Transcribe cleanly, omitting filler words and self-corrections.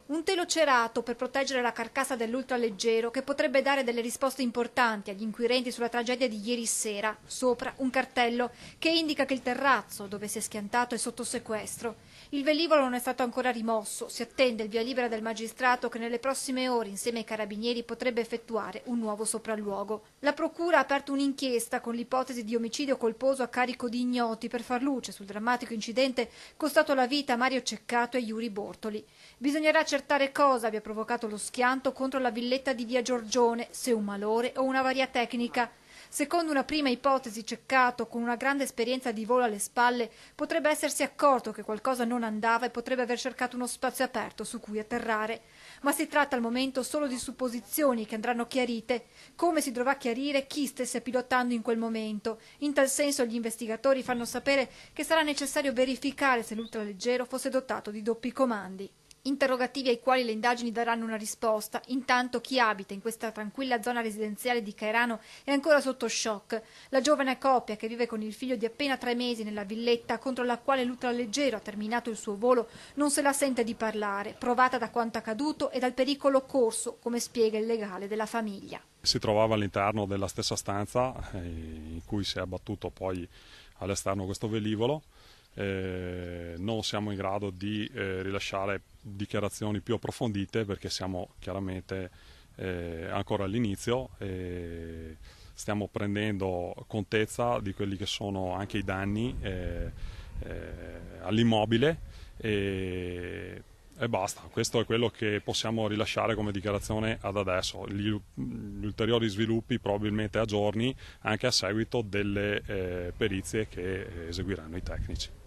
Un telo cerato per proteggere la carcassa dell'ultraleggero che potrebbe dare delle risposte importanti agli inquirenti sulla tragedia di ieri sera. Sopra un cartello che indica che il terrazzo dove si è schiantato è sotto sequestro. Il velivolo non è stato ancora rimosso. Si attende il via libera del magistrato che nelle prossime ore insieme ai carabinieri potrebbe effettuare un nuovo sopralluogo. La procura ha aperto un'inchiesta con l'ipotesi di omicidio colposo a carico di ignoti per far luce sul drammatico incidente costato la vita a Mario Ceccato e Yuri Bortoli. Bisognerà accertare cosa abbia provocato lo schianto contro la villetta di via Giorgione, se un malore o una varia tecnica. Secondo una prima ipotesi, Ceccato, con una grande esperienza di volo alle spalle, potrebbe essersi accorto che qualcosa non andava e potrebbe aver cercato uno spazio aperto su cui atterrare. Ma si tratta al momento solo di supposizioni che andranno chiarite, come si dovrà chiarire chi stesse pilotando in quel momento. In tal senso gli investigatori fanno sapere che sarà necessario verificare se l'ultraleggero fosse dotato di doppi comandi. Interrogativi ai quali le indagini daranno una risposta. Intanto chi abita in questa tranquilla zona residenziale di Cairano è ancora sotto shock. La giovane coppia che vive con il figlio di appena 3 mesi nella villetta contro la quale l'ultraleggero ha terminato il suo volo non se la sente di parlare, provata da quanto accaduto e dal pericolo corso, come spiega il legale della famiglia. Si trovava all'interno della stessa stanza in cui si è abbattuto poi all'esterno questo velivolo. Non siamo in grado di rilasciare dichiarazioni più approfondite perché siamo chiaramente ancora all'inizio e stiamo prendendo contezza di quelli che sono anche i danni all'immobile e basta. Questo è quello che possiamo rilasciare come dichiarazione ad adesso. Gli ulteriori sviluppi probabilmente a giorni anche a seguito delle perizie che eseguiranno i tecnici.